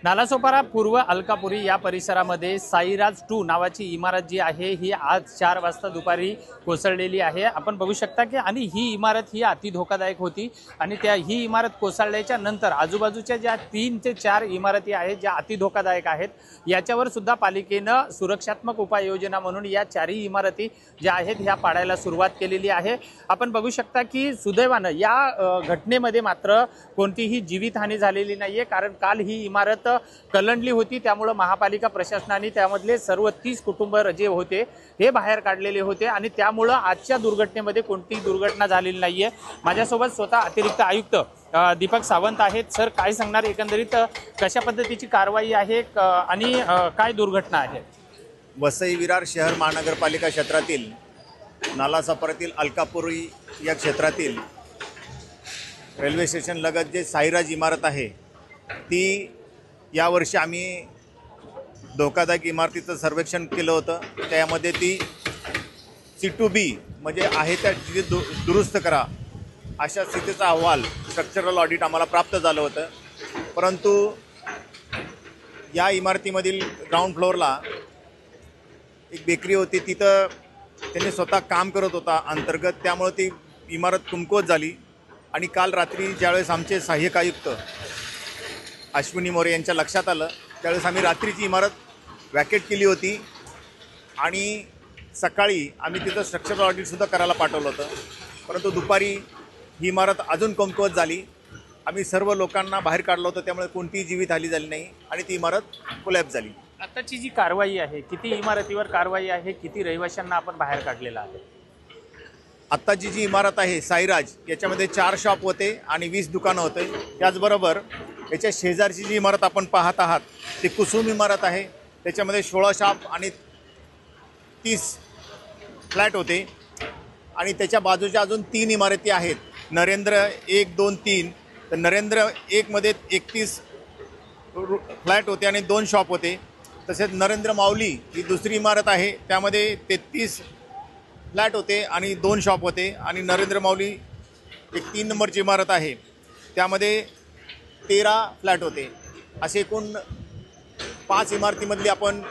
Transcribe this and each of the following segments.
नालासोपारा पूर्व अलकापुरी या परिसरामध्ये साईराज 2 नावाची इमारत जी आहे ही आज 4 वाजता दुपारी कोसळलेली आहे। आपण बघू शकता की आणि ही इमारत ही अति धोकादायक होती आणि ही इमारत कोसळल्याच्या नंतर आजूबाजूच्या ज्या 3 ते 4 इमारती आहेत ज्या अति धोकादायक आहेत याच्यावर सुद्धा पालिकेने सुरक्षात्मक उपाययोजना म्हणून या 4ही इमारती ज्या आहेत ह्या पाडायला सुरुवात केलेली आहे। आपण बघू शकता की सुदैवाने या घटनेमध्ये मात्र कोणतीही जीवितहानी झालेली नाहीये, कारण काल ही इमारत कलंडली होती, त्यामुळे महापालिका प्रशासनाने त्यामधले सर्व 30 कुटुंब जे होते हे बाहेर काढलेले होते आणि त्यामुळे आजच्या दुर्घटनेमध्ये कोणतीही दुर्घटना झालेली नाहीये। माझ्यासोबत स्वतः अतिरिक्त आयुक्त दीपक सावंत आहेत। सर, काय सांगणार एकंदरीत कशा पद्धतीची कारवाई आहे आणि काय दुर्घटना आहे? वसई विरार शहर महानगरपालिका क्षेत्रातील नालासोपारातील अलकापुरी या क्षेत्रातील रेल्वे स्टेशन लगत जे साईराज इमारत आहे ती यावर्षी आम्ही धोकादायक इमारतीचं सर्वेक्षण केलं होतं। त्यामध्ये ती C2B म्हणजे आहे त्या तिथे दुरुस्त करा अशा स्थितीचा अहवाल स्ट्रक्चरल ऑडिट आम्हाला प्राप्त झालं होतं। परंतु या इमारतीमधील ग्राउंड फ्लोअरला एक बेकरी होती, तिथं त्यांनी स्वतः काम करत होता अंतर्गत, त्यामुळे ती इमारत कमकुवत झाली आणि काल रात्री ज्यावेळेस आमचे सहाय्यक आयुक्त अश्विनी मोरे यांच्या लक्षात आलं त्यावेळेस आम्ही रात्रीची इमारत वॅकेट केली होती आणि सकाळी आम्ही तिथं स्ट्रक्चरल ऑडिटसुद्धा करायला पाठवलं होतं। परंतु दुपारी ही इमारत अजून कमकुवत झाली, आम्ही सर्व लोकांना बाहेर काढलं होतं, त्यामुळे कोणतीही जीवितहानी झाली नाही आणि ती इमारत कोलॅप्स झाली। आताची जी कारवाई आहे, किती इमारतीवर कारवाई आहे, किती रहिवाशांना आपण बाहेर काढलेलं आहे? आत्ताची जी इमारत आहे साईराज याच्यामध्ये 4 शॉप होते आणि 20 दुकानं होते। त्याचबरोबर याच्या शेजारची जी इमारत आपण पाहत आहात ती कुसुम इमारत आहे, त्याच्यामध्ये 16 शॉप आणि 30 फ्लॅट होते आणि त्याच्या बाजूच्या अजून 3 इमारती आहेत, नरेंद्र 1, 2, 3। तर नरेंद्र 1 मध्ये 31 फ्लॅट होते आणि 2 शॉप होते। तसेच नरेंद्र माऊली ही दुसरी इमारत आहे, त्यामध्ये 33 फ्लॅट होते आणि 2 शॉप होते आणि नरेंद्र माऊली एक 3 नंबरची इमारत आहे, त्यामध्ये 13 फ्लॅट होते। असे एकूण 5 इमारतीमधली आपण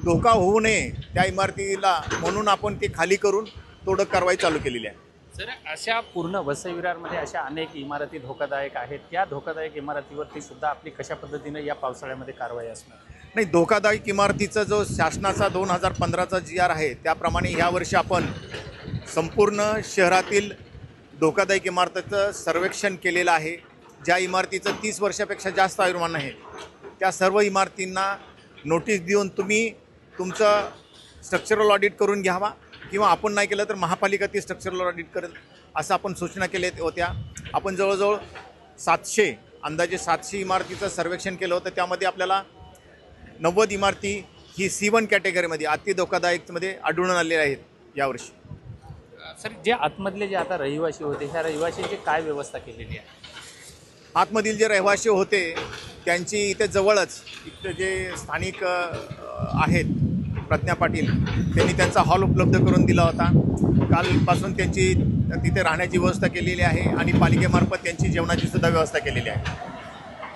धोका होऊ नये त्या इमारतीला म्हणून आपण ते खाली करून तोडक कारवाई चालू केलेली आहे। सर, अशा पूर्ण वसई विरारमध्ये अशा अनेक इमारती धोकादायक आहेत, त्या धोकादायक इमारतीवरती सुद्धा आपली कशा पद्धतीने या पावसाळ्यामध्ये कारवाई असणार? नाही, धोकादायक इमारतीचा जो शासनाचा 2015चा GR आहे त्याप्रमाणे यावर्षी आपण संपूर्ण शहरातील धोकादायक इमारतीचं सर्वेक्षण केलेलं आहे। ज्या इमारतीचं 30 वर्षापेक्षा जास्त आयुर्मान आहे त्या सर्व इमारतींना नोटीस देऊन तुम्ही तुमचं स्ट्रक्चरल ऑडिट करून घ्यावा किंवा आपण नाही केलं तर महापालिका ती स्ट्रक्चरल ऑडिट करेल असं आपण सूचना केल्या होत्या। आपण जवळजवळ 700 अंदाजे 700 इमारतीचं सर्वेक्षण केलं होतं, त्यामध्ये आपल्याला 90 इमारती ही C1 कॅटेगरीमध्ये अति धोकादायकमध्ये आढळून आलेल्या आहेत यावर्षी। सर, जे आतमधले जे आता रहिवासी होते ह्या रहिवाशांची काय व्यवस्था केलेली आहे? आतमधील जे रहिवासी होते त्यांची इथे जवळच इथे जे स्थानिक आहेत प्रज्ञा पाटील त्यांनी त्यांचा हॉल उपलब्ध करून दिला होता। कालपासून त्यांची तिथे राहण्याची व्यवस्था केलेली आहे आणि पालिकेमार्फत त्यांची जेवणाची सुद्धा व्यवस्था केलेली आहे।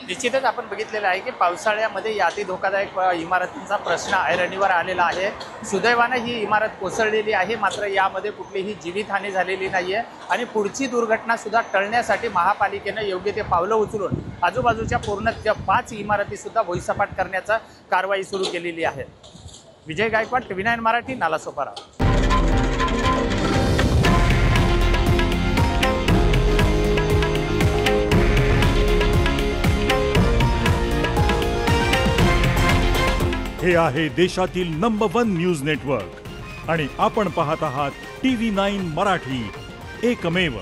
निश्चितच आपण बघितलेलं आहे की पावसाळ्यामध्ये या अति धोकादायक इमारतींचा प्रश्न ऐरणीवर आलेला आहे। सुदैवाने ही इमारत कोसळलेली आहे, मात्र यामध्ये कुठलीही जीवितहानी झालेली नाही आहे आणि पुढची दुर्घटना सुद्धा टळण्यासाठी महापालिकेने योग्य ते पावलं उचलून आजूबाजूच्या पूर्ण 5 इमारती सुद्धा भुईसपाट करण्याचा कारवाई सुरू केलेली आहे। विजय गायकवाड, TV9 मराठी, नालासोपारा। हे आहे देशातील नंबर 1 न्यूज नेटवर्क आणि आपण पाहत आहात TV9 मराठी, एकमेव।